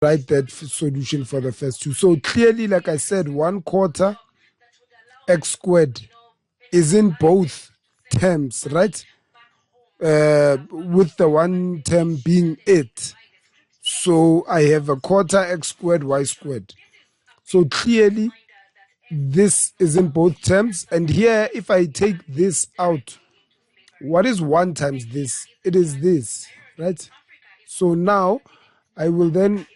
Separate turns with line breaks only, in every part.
write that solution for the first two. So clearly, like I said, 1/4 x squared is in both terms, right? With the one term being it. So I have a 1/4 x squared y squared. So clearly, this is in both terms. And here, if I take this out, what is 1 times this? It is this, right? So now I will then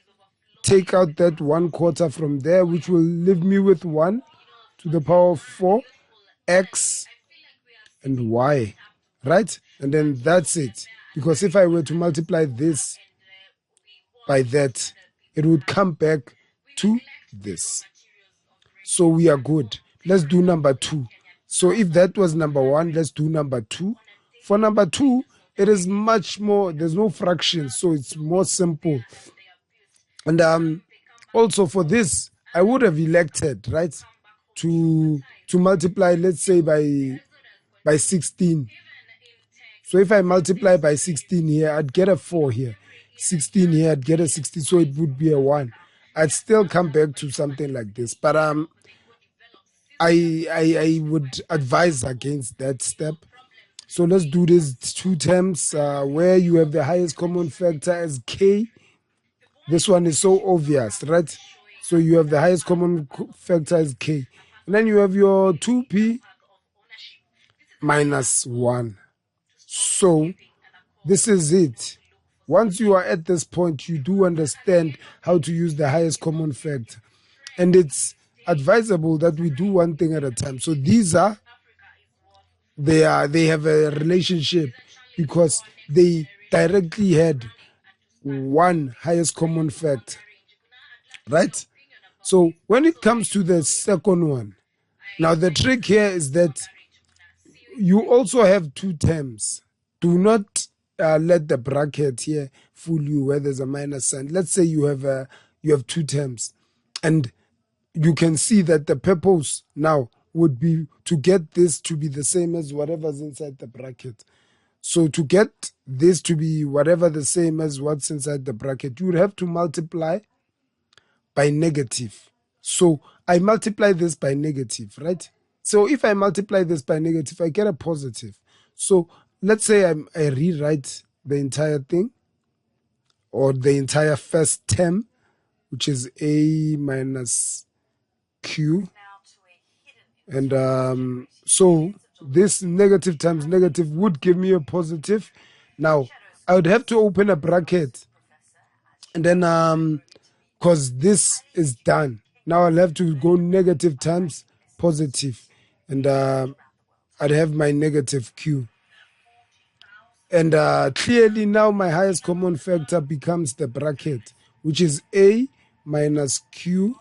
take out that 1/4 from there, which will leave me with 1 to the power of 4 x and y, right? And then that's it. Because if I were to multiply this by that, it would come back to this. So we are good. Let's do number 2. So if that was number 1, let's do number 2. For number 2, it is much more, there's no fractions, so it's more simple. And also for this, I would have elected, right, to multiply, let's say, by 16. So if I multiply by 16 here, I'd get a 4 here. 16 here, I'd get a 16, so it would be a 1. I'd still come back to something like this. But I would advise against that step. So let's do these two terms where you have the highest common factor as k. This one is so obvious, right? So you have the highest common factor as k. And then you have your 2p minus 1. So this is it. Once you are at this point, you do understand how to use the highest common factor. And it's advisable that we do one thing at a time. So these are, they have a relationship because they directly had one highest common factor, right? So when it comes to the second one, now the trick here is that you also have two terms. Do not let the bracket here fool you where there's a minus sign. Let's say you have two terms, and you can see that the purpose now would be to get this to be the same as whatever's inside the bracket. So to get this to be whatever the same as what's inside the bracket, you would have to multiply by negative. So I multiply this by negative, right? So if I multiply this by negative, I get a positive. So let's say I rewrite the entire thing, or the entire first term, which is a minus q. And so this negative times negative would give me a positive. Now, I would have to open a bracket. And then, because this is done, now I'll have to go negative times positive. And I'd have my negative q. And clearly now my highest common factor becomes the bracket, which is a minus q,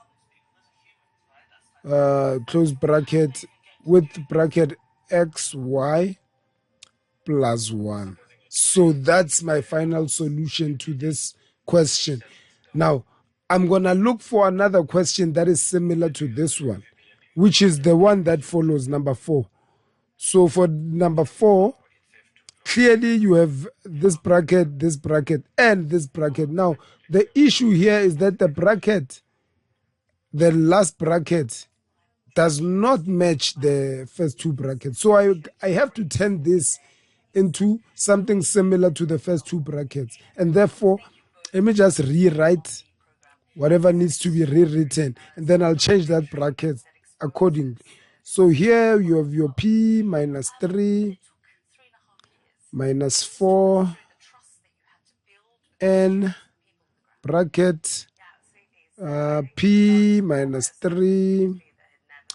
close bracket, with bracket xy plus 1. So that's my final solution to this question. Now, I'm going to look for another question that is similar to this one, which is the one that follows, number 4. So for number 4, clearly you have this bracket, and this bracket. Now, the issue here is that the bracket, the last bracket, does not match the first two brackets. So I have to turn this into something similar to the first two brackets. And therefore, let me just rewrite whatever needs to be rewritten, and then I'll change that bracket accordingly. So here you have your p minus 3 minus 4 n bracket p minus 3,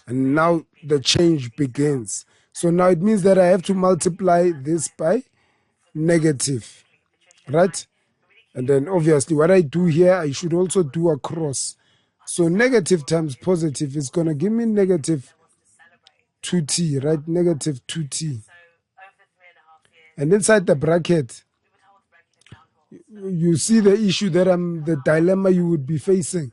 and now the change begins. So now it means that I have to multiply this by negative, right? And then obviously what I do here, I should also do across. So negative times positive is going to give me negative 2t, right? Negative 2t. And inside the bracket, you see the issue that the dilemma you would be facing.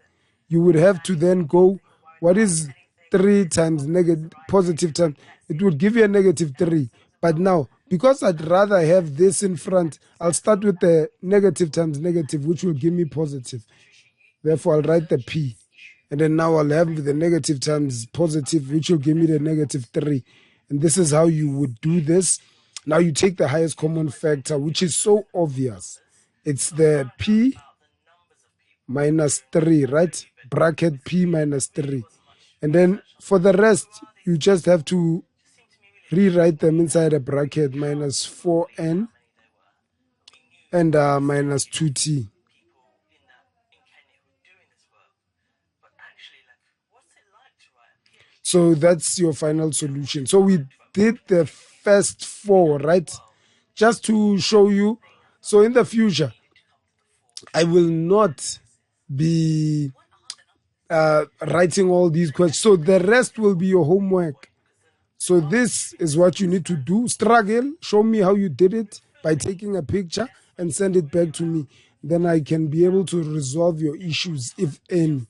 You would have to then go, what is 3 times negative, positive times? It would give you a negative 3. But now, because I'd rather have this in front, I'll start with the negative times negative, which will give me positive. Therefore, I'll write the P. And then now I'll have the negative times positive, which will give me the -3. And this is how you would do this. Now you take the highest common factor, which is so obvious. It's the P minus 3, right? Bracket P minus 3. And then for the rest, you just have to rewrite them inside a bracket, minus 4n and minus 2t. So that's your final solution. So we did the first 4, right? Just to show you. So in the future, I will not be writing all these questions. So the rest will be your homework. So this is what you need to do. Struggle. Show me how you did it by taking a picture and send it back to me. Then I can be able to resolve your issues, if any.